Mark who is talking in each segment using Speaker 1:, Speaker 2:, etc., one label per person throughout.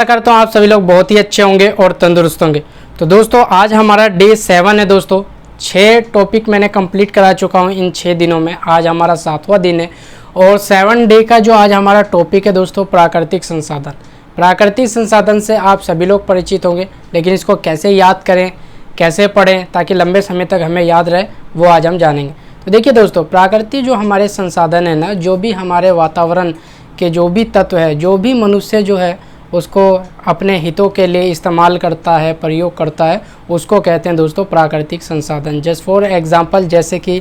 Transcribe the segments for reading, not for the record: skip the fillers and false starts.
Speaker 1: आशा करता हूँ आप सभी लोग बहुत ही अच्छे होंगे और तंदुरुस्त होंगे। तो दोस्तों आज हमारा डे 7 है दोस्तों। 6 टॉपिक मैंने कंप्लीट करा चुका हूँ इन 6 दिनों में। आज हमारा 7वां दिन है और 7 डे का जो आज हमारा टॉपिक है दोस्तों, प्राकृतिक संसाधन। प्राकृतिक संसाधन से आप सभी लोग परिचित होंगे, लेकिन इसको कैसे याद करें, कैसे पढ़ें ताकि लंबे समय तक हमें याद रहे, वो आज हम जानेंगे। तो देखिए दोस्तों, प्राकृतिक जो हमारे संसाधन है ना, जो भी हमारे वातावरण के जो भी तत्व है, जो भी मनुष्य जो है उसको अपने हितों के लिए इस्तेमाल करता है, प्रयोग करता है, उसको कहते हैं दोस्तों प्राकृतिक संसाधन। जस्ट फॉर एग्ज़ाम्पल, जैसे कि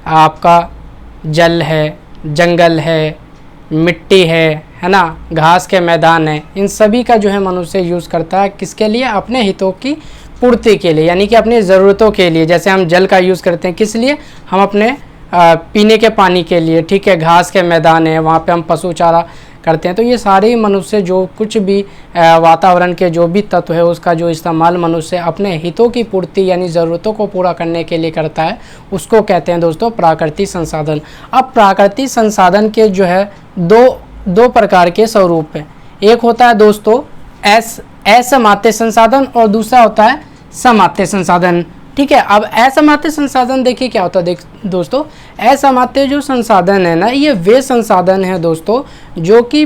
Speaker 1: आपका जल है, जंगल है, मिट्टी है ना, घास के मैदान है, इन सभी का जो है मनुष्य यूज़ करता है किसके लिए? अपने हितों की पूर्ति के लिए, यानी कि अपनी ज़रूरतों के लिए। जैसे हम जल का यूज़ करते हैं किस लिए? हम अपने पीने के पानी के लिए, ठीक है। घास के मैदान है, वहाँ पे हम पशु चारा करते हैं। तो ये सारे मनुष्य जो कुछ भी वातावरण के जो भी तत्व है उसका जो इस्तेमाल मनुष्य अपने हितों की पूर्ति यानी ज़रूरतों को पूरा करने के लिए करता है, उसको कहते हैं दोस्तों प्राकृतिक संसाधन। अब प्राकृतिक संसाधन के जो है दो प्रकार के स्वरूप हैं। एक होता है दोस्तों असमात्य संसाधन और दूसरा होता है समात्य संसाधन, ठीक है। अब असमात्य संसाधन देखिए क्या होता है दोस्तों। असमात्य जो संसाधन है ना, ये वे संसाधन है दोस्तों जो कि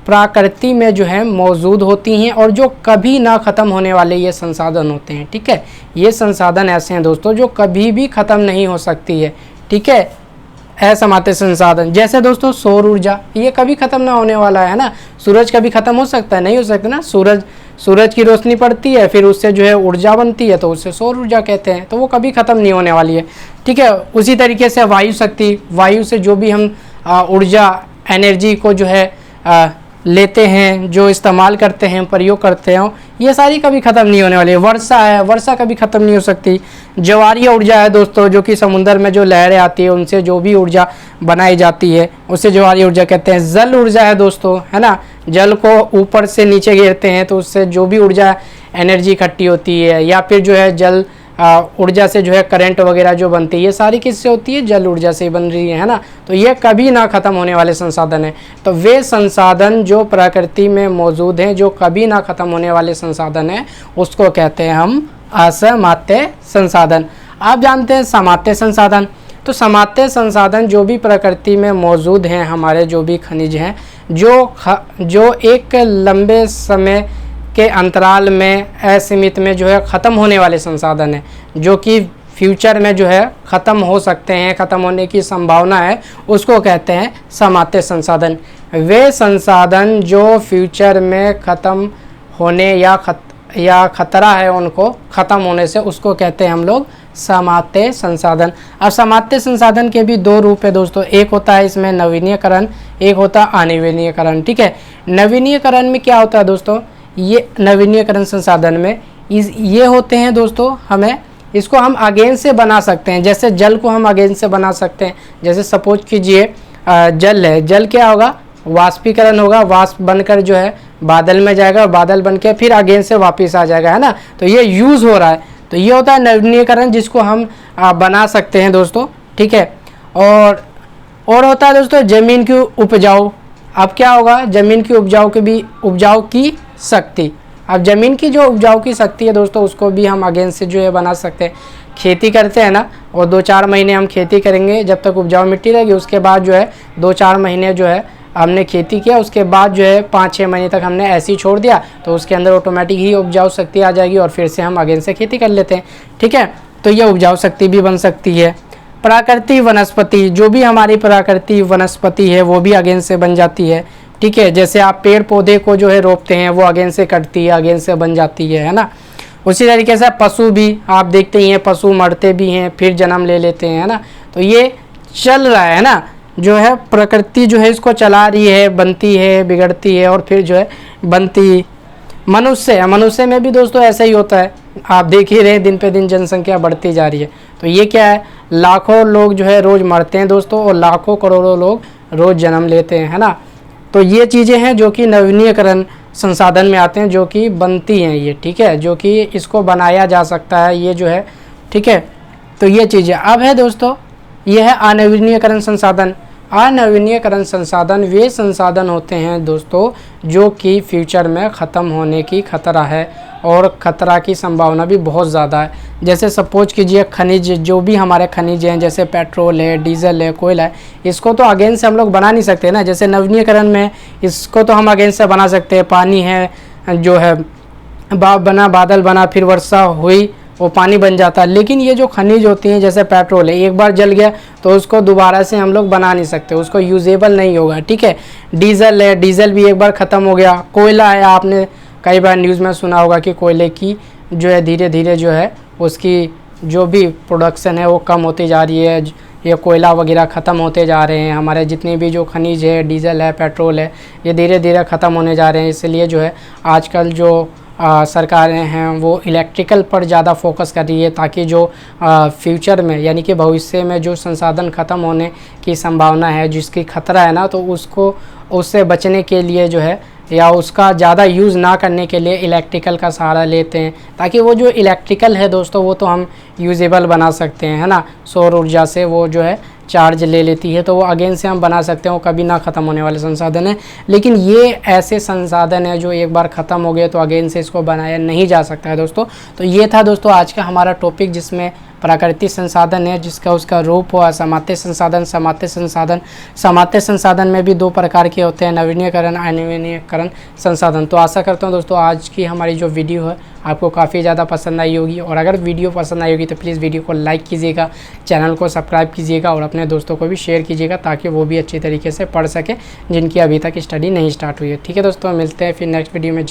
Speaker 1: प्रकृति में जो है मौजूद होती हैं और जो कभी ना ख़त्म होने वाले ये संसाधन होते हैं, ठीक है। ये संसाधन ऐसे हैं दोस्तों जो कभी भी ख़त्म नहीं हो सकती है, ठीक है। असमात्य संसाधन जैसे दोस्तों सौर ऊर्जा, ये कभी ख़त्म ना होने वाला है ना। सूरज कभी ख़त्म हो सकता है? नहीं हो सकता ना। सूरज की रोशनी पड़ती है, फिर उससे जो है ऊर्जा बनती है, तो उससे सौर ऊर्जा कहते हैं। तो वो कभी ख़त्म नहीं होने वाली है, ठीक है। उसी तरीके से वायु शक्ति, वायु से जो भी हम ऊर्जा एनर्जी को जो है लेते हैं, जो इस्तेमाल करते हैं, प्रयोग करते हैं, ये सारी कभी ख़त्म नहीं होने वाली है। वर्षा है, वर्षा कभी ख़त्म नहीं हो सकती। ज्वारीय ऊर्जा है दोस्तों, जो कि समुद्र में जो लहरें आती है उनसे जो भी ऊर्जा बनाई जाती है उसे ज्वारीय ऊर्जा कहते हैं। जल ऊर्जा है दोस्तों, है ना। जल को ऊपर से नीचे गिरते हैं तो उससे जो भी ऊर्जा एनर्जी इकट्ठी होती है, या फिर जो है जल ऊर्जा से जो है करंट वगैरह जो बनती है, ये सारी किससे होती है? जल ऊर्जा से बन रही है ना। तो ये कभी ना ख़त्म होने वाले संसाधन हैं। तो वे संसाधन जो प्रकृति में मौजूद हैं, जो कभी ना ख़त्म होने वाले संसाधन हैं, उसको कहते हैं हम असमात्य संसाधन। आप जानते हैं समात्य संसाधन। तो समात्य संसाधन जो भी प्रकृति में मौजूद हैं, हमारे जो भी खनिज हैं, जो एक लंबे समय के अंतराल में असीमित में जो है ख़त्म होने वाले संसाधन हैं, जो कि फ्यूचर में जो है ख़त्म हो सकते हैं, ख़त्म होने की संभावना है, उसको कहते हैं समात्य संसाधन। वे संसाधन जो फ्यूचर में ख़त्म होने या खतरा है उनको ख़त्म होने से, उसको कहते हैं हम लोग समात्य संसाधन। अब समात्य संसाधन के भी 2 रूप है दोस्तों। एक होता है इसमें नवीनीकरण, एक होता है अनवीनीकरण, ठीक है। नवीनीकरण में क्या होता है दोस्तों? ये नवीनीकरण संसाधन में ये होते हैं दोस्तों, हमें इसको हम अगेन से बना सकते हैं। जैसे जल को हम अगेन से बना सकते हैं। जैसे सपोज कीजिए जल है, जल क्या होगा? वाष्पीकरण होगा, वाष्प बनकर जो है बादल में जाएगा, बादल बनके फिर अगेन से वापस आ जाएगा, है ना। तो ये यूज़ हो रहा है। तो ये होता है नवीनीकरण, जिसको हम बना सकते हैं दोस्तों, ठीक है। और होता है दोस्तों ज़मीन की उपजाऊ। अब क्या होगा? ज़मीन की उपजाऊ की शक्ति। अब ज़मीन की जो उपजाऊ की शक्ति है दोस्तों, उसको भी हम अगेन से जो है बना सकते हैं। खेती करते हैं ना, और 2-4 महीने हम खेती करेंगे जब तक उपजाऊ मिट्टी रहेगी। उसके बाद जो है 2-4 महीने जो है हमने खेती किया, उसके बाद जो है 5-6 महीने तक हमने ऐसे ही छोड़ दिया, तो उसके अंदर ऑटोमेटिक ही उपजाऊ शक्ति आ जाएगी और फिर से हम अगेन से खेती कर लेते हैं, ठीक है। तो ये उपजाऊ शक्ति भी बन सकती है। प्राकृतिक वनस्पति, जो भी हमारी प्राकृतिक वनस्पति है वो भी अगेन से बन जाती है, ठीक है। जैसे आप पेड़ पौधे को जो है रोपते हैं, वो अगेन से कटती है, अगेन से बन जाती है ना। उसी तरीके से पशु भी आप देखते ही हैं, पशु मरते भी हैं फिर जन्म ले लेते हैं, है ना। तो ये चल रहा है ना, जो है प्रकृति जो है इसको चला रही है, बनती है, बिगड़ती है और फिर जो है बनती। मनुष्य में भी दोस्तों ऐसा ही होता है। आप देख ही रहे, दिन पे दिन जनसंख्या बढ़ती जा रही है। तो ये क्या है? लाखों लोग जो है रोज़ मरते हैं दोस्तों, और लाखों करोड़ों लोग रोज़ जन्म लेते हैं, है ना। तो ये चीज़ें हैं जो कि नवीनीकरण संसाधन में आते हैं, जो कि बनती हैं ये, ठीक है, जो कि इसको बनाया जा सकता है, ये जो है, ठीक है। तो ये चीज़ें अब है दोस्तों, ये है अनवीनीकरण संसाधन। अनवीनीकरण संसाधन वे संसाधन होते हैं दोस्तों जो कि फ्यूचर में ख़त्म होने की खतरा है और ख़तरा की संभावना भी बहुत ज़्यादा है। जैसे सपोज कीजिए खनिज, जो भी हमारे खनिज हैं जैसे पेट्रोल है, डीजल है, कोयला है, इसको तो अगेन से हम लोग बना नहीं सकते ना। जैसे नवीनीकरण में इसको तो हम अगेन से बना सकते हैं। पानी है जो है बादल बना, फिर वर्षा हुई, वो पानी बन जाता है। लेकिन ये जो खनिज होती हैं जैसे पेट्रोल है, एक बार जल गया तो उसको दोबारा से हम लोग बना नहीं सकते, उसको यूजेबल नहीं होगा, ठीक है। डीजल है, डीजल भी एक बार ख़त्म हो गया। कोयला है, आपने कई बार न्यूज़ में सुना होगा कि कोयले की जो है धीरे धीरे जो है उसकी जो भी प्रोडक्शन है वो कम होती जा रही है। ये कोयला वगैरह ख़त्म होते जा रहे हैं। हमारे जितने भी जो खनिज है, डीजल है, पेट्रोल है, ये धीरे धीरे ख़त्म होने जा रहे हैं। इसलिए जो है आजकल जो सरकारें हैं वो इलेक्ट्रिकल पर ज़्यादा फोकस कर रही है, ताकि जो फ्यूचर में यानी कि भविष्य में जो संसाधन ख़त्म होने की संभावना है, जिसकी खतरा है ना, तो उससे बचने के लिए जो है या उसका ज़्यादा यूज़ ना करने के लिए इलेक्ट्रिकल का सहारा लेते हैं, ताकि वो जो इलेक्ट्रिकल है दोस्तों वो तो हम यूजेबल बना सकते हैं, है ना। सौर ऊर्जा से वो जो है चार्ज ले लेती है, तो वो अगेन से हम बना सकते हैं, वो कभी ना ख़त्म होने वाले संसाधन है। लेकिन ये ऐसे संसाधन है जो एक बार ख़त्म हो गए तो अगेन से इसको बनाया नहीं जा सकता है दोस्तों। तो ये था दोस्तों आज का हमारा टॉपिक, जिसमें प्राकृतिक संसाधन है जिसका उसका रूप हुआ समात्य संसाधन। समात्य संसाधन में भी दो प्रकार के होते हैं, नवीनीकरण, अनवीनीकरण संसाधन। तो आशा करता हूँ दोस्तों आज की हमारी जो वीडियो है आपको काफ़ी ज़्यादा पसंद आई होगी, और अगर वीडियो पसंद आई होगी तो प्लीज़ वीडियो को लाइक कीजिएगा, चैनल को सब्सक्राइब कीजिएगा और अपने दोस्तों को भी शेयर कीजिएगा, ताकि वो भी अच्छी तरीके से पढ़ सके जिनकी अभी तक स्टडी नहीं स्टार्ट हुई है। ठीक है दोस्तों, मिलते हैं फिर नेक्स्ट वीडियो में।